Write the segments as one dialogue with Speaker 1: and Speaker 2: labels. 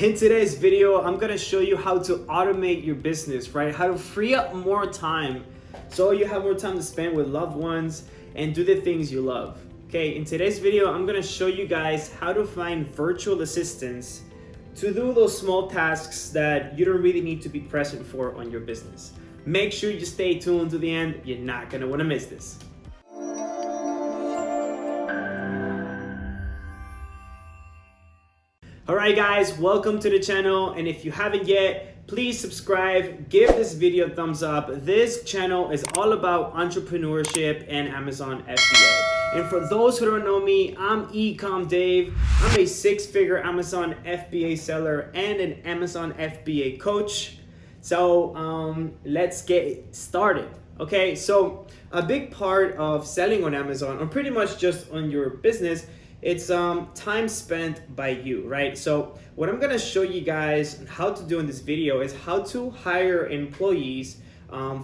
Speaker 1: In today's video, I'm gonna show you how to automate your business, right? How to free up more time so you have more time to spend with loved ones and do the things you love. Okay, in today's video, I'm gonna show you guys how to find virtual assistants to do those small tasks that you don't really need to be present for on your business. Make sure you stay tuned to the end. You're not gonna wanna miss this. Alright guys, welcome to the channel, and if you haven't yet, please subscribe, give this video a thumbs up. This channel is all about entrepreneurship and Amazon FBA. And for those who don't know me, I'm Ecom Dave. I'm a six-figure Amazon FBA seller and an Amazon FBA coach. So let's get started. Okay, so a big part of selling on Amazon, or pretty much just on your business, it's time spent by you, right? So what I'm gonna show you guys how to do in this video is how to hire employees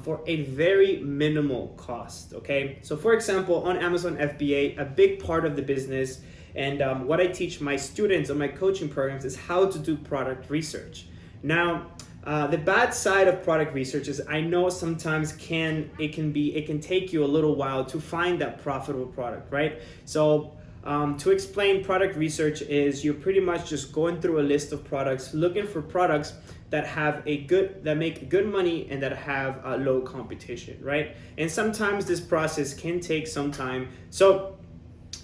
Speaker 1: for a very minimal cost, okay? So for example, on Amazon FBA, a big part of the business and what I teach my students on my coaching programs is how to do product research. Now, the bad side of product research is I know sometimes it can take you a little while to find that profitable product, right? So to explain, product research is you're pretty much just going through a list of products, looking for products that make good money and that have low competition, right? And sometimes this process can take some time. So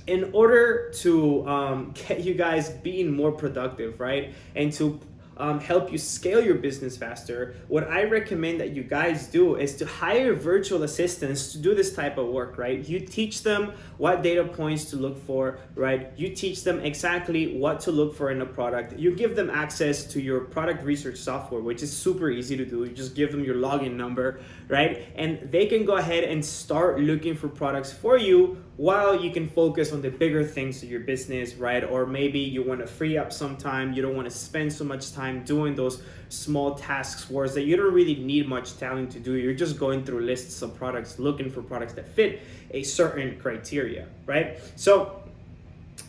Speaker 1: in order to get you guys being more productive, right, and to help you scale your business faster, what I recommend that you guys do is to hire virtual assistants to do this type of work, right? You teach them what data points to look for, right? You teach them exactly what to look for in a product. You give them access to your product research software, which is super easy to do. You just give them your login number, right? And they can go ahead and start looking for products for you while you can focus on the bigger things of your business, right? Or maybe you want to free up some time. You don't want to spend so much time doing those small tasks whereas that you don't really need much talent to do. You're just going through lists of products, looking for products that fit a certain criteria, right? So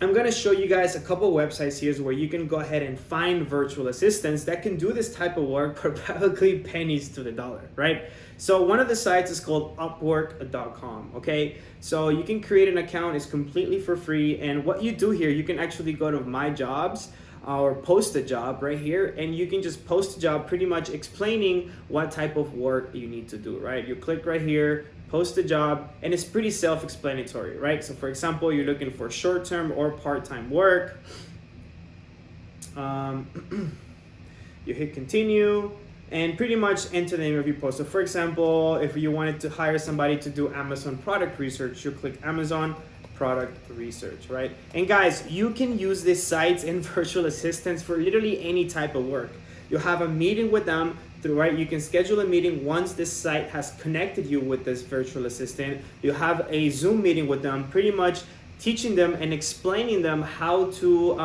Speaker 1: I'm gonna show you guys a couple websites here where you can go ahead and find virtual assistants that can do this type of work for probably pennies to the dollar, right? So one of the sites is called Upwork.com, okay? So you can create an account, it's completely for free, and what you do here, you can actually go to My Jobs or post a job right here, and you can just post a job pretty much explaining what type of work you need to do, right? You click right here, post a job, and it's pretty self-explanatory, right? So for example, you're looking for short-term or part-time work. You hit continue and pretty much enter the name of your post. So for example, if you wanted to hire somebody to do Amazon product research, you click Amazon product research, right? And guys, you can use these sites and virtual assistants for literally any type of work. You have a meeting with them, right? You can schedule a meeting once this site has connected you with this virtual assistant. You have a Zoom meeting with them, pretty much teaching them and explaining them how to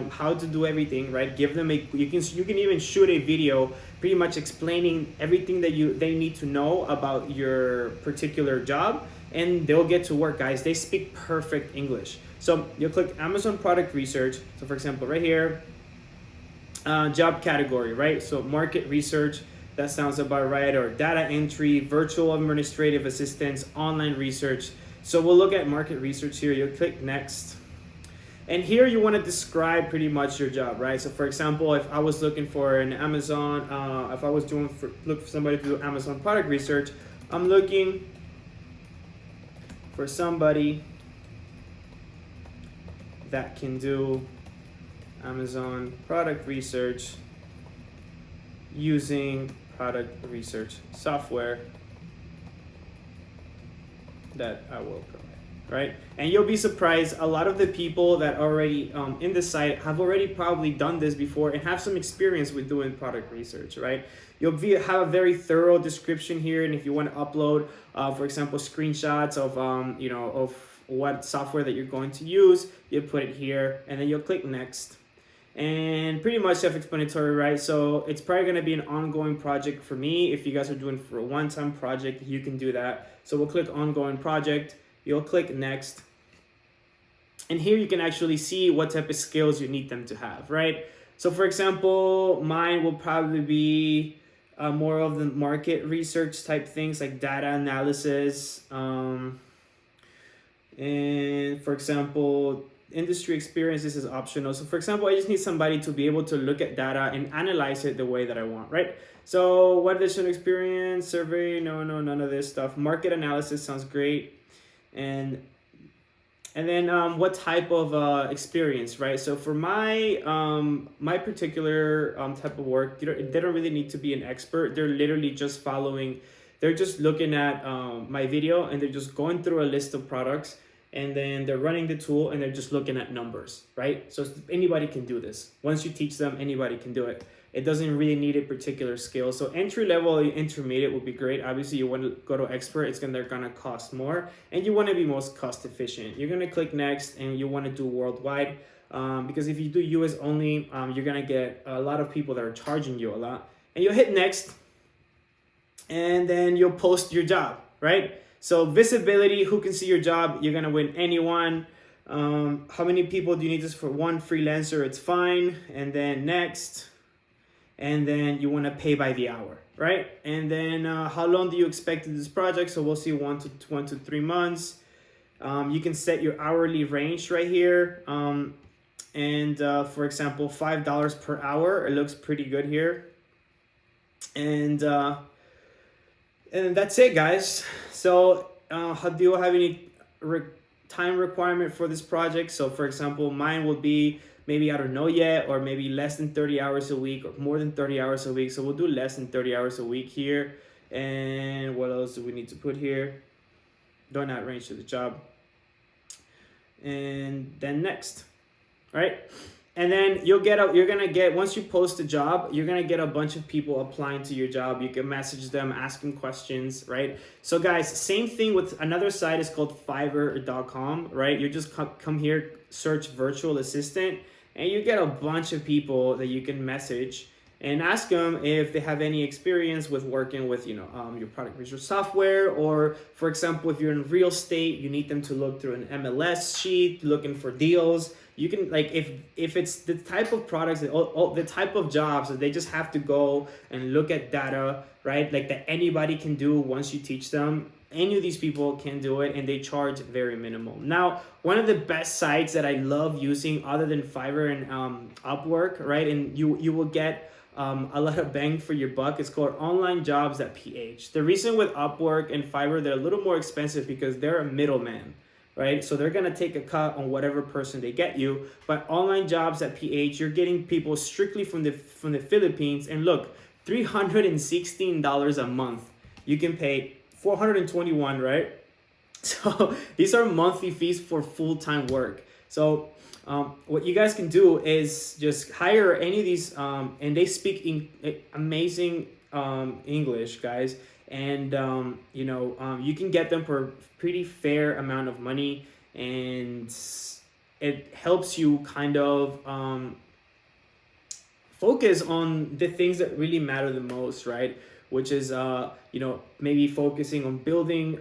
Speaker 1: how to do everything, right? Give them you can even shoot a video pretty much explaining everything that they need to know about your particular job, and they'll get to work, guys. They speak perfect English. So you'll click Amazon product research. So for example, right here, job category, right? So market research, that sounds about right, or data entry, virtual administrative assistants, online research. So we'll look at market research here. You'll click next. And here you want to describe pretty much your job, right? So for example, if I was looking for an Amazon, if I was look for somebody to do Amazon product research, I'm looking for somebody that can do Amazon product research using product research software that I will provide, right? And you'll be surprised, a lot of the people that already in the site have already probably done this before and have some experience with doing product research, right? Have a very thorough description here, and if you want to upload, for example, screenshots of of what software that you're going to use, you put it here, and then you'll click next. And pretty much self-explanatory, right? So it's probably going to be an ongoing project for me. If you guys are doing for a one-time project, you can do that. So we'll click ongoing project. You'll click next. And here you can actually see what type of skills you need them to have, right? So for example, mine will probably be more of the market research type things like data analysis. And for example, industry experience, this is optional. So for example, I just need somebody to be able to look at data and analyze it the way that I want, right? So what additional experience, survey, no, none of this stuff. Market analysis sounds great. And then what type of experience, right? So for my my particular type of work, they don't really need to be an expert. They're literally just following, they're just looking at my video and they're just going through a list of products, and then they're running the tool and they're just looking at numbers, right? So anybody can do this. Once you teach them, anybody can do it. It doesn't really need a particular skill. So entry level, intermediate would be great. Obviously, you want to go to expert, they're gonna cost more, and you want to be most cost efficient. You're gonna click next, and you want to do worldwide, because if you do US only, you're gonna get a lot of people that are charging you a lot, and you'll hit next, and then you'll post your job, right? So visibility, who can see your job? You're gonna win anyone. How many people do you need? This for one freelancer? It's fine. And then next. And then you want to pay by the hour, right? And then how long do you expect to do this project? So we'll see 1 to 3 months. You can set your hourly range right here. And for example, $5 per hour. It looks pretty good here. And that's it, guys. So do you have any time requirement for this project? So for example, mine would be maybe I don't know yet, or maybe less than 30 hours a week or more than 30 hours a week. So we'll do less than 30 hours a week here. And what else do we need to put here? Don't add range to the job. And then next, right? And then you're gonna get, once you post a job, you're gonna get a bunch of people applying to your job. You can message them, ask them questions, right? So guys, same thing with another site is called Fiverr.com, right? You just come here, search virtual assistant, and you get a bunch of people that you can message and ask them if they have any experience with working with, your product research software. Or for example, if you're in real estate, you need them to look through an MLS sheet, looking for deals. You can, like, if it's the type of products, the type of jobs that they just have to go and look at data, right? Like that anybody can do once you teach them. Any of these people can do it, and they charge very minimal. Now, one of the best sites that I love using other than Fiverr and Upwork, right? And you will get a lot of bang for your buck. It's called onlinejobs.ph. The reason with Upwork and Fiverr, they're a little more expensive because they're a middleman, right? So they're gonna take a cut on whatever person they get you. But onlinejobs.ph, you're getting people strictly from the Philippines. And look, $316 a month. You can pay $421, right? So these are monthly fees for full-time work. So what you guys can do is just hire any of these, and they speak amazing English, guys. And you can get them for a pretty fair amount of money, and it helps you kind of focus on the things that really matter the most, right? Which is maybe focusing on building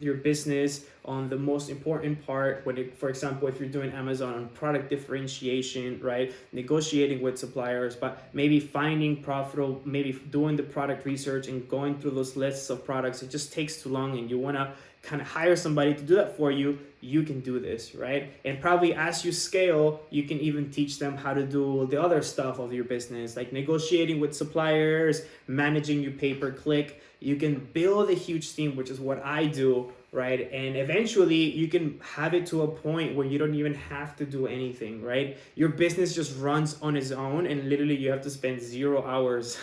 Speaker 1: your business on the most important part, for example, if you're doing Amazon, on product differentiation, right? Negotiating with suppliers, but maybe finding profitable, maybe doing the product research and going through those lists of products. It just takes too long, and you want to kind of hire somebody to do that for you. You can do this, right? And probably as you scale, you can even teach them how to do the other stuff of your business, like negotiating with suppliers, managing your pay-per-click. You can build a huge team, which is what I do, right? And eventually you can have it to a point where you don't even have to do anything, right? Your business just runs on its own, and literally you have to spend 0 hours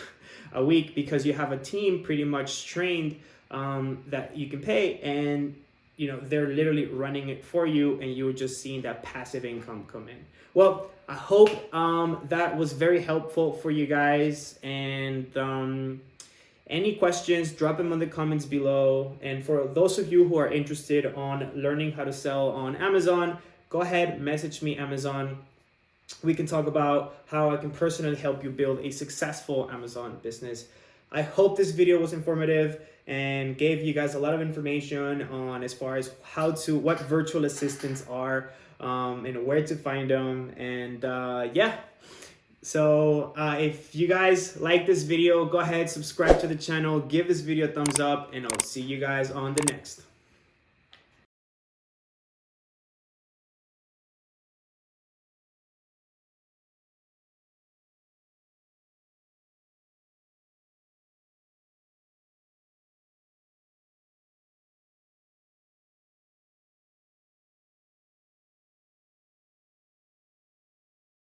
Speaker 1: a week because you have a team pretty much trained that you can pay, and they're literally running it for you, and you're just seeing that passive income come in. Well, I hope that was very helpful for you guys, and any questions, drop them in the comments below. And for those of you who are interested on learning how to sell on Amazon, go ahead, message me Amazon. We can talk about how I can personally help you build a successful Amazon business. I hope this video was informative and gave you guys a lot of information on as far as what virtual assistants are, and where to find them. And So if you guys like this video, go ahead, subscribe to the channel, give this video a thumbs up, and I'll see you guys on the next.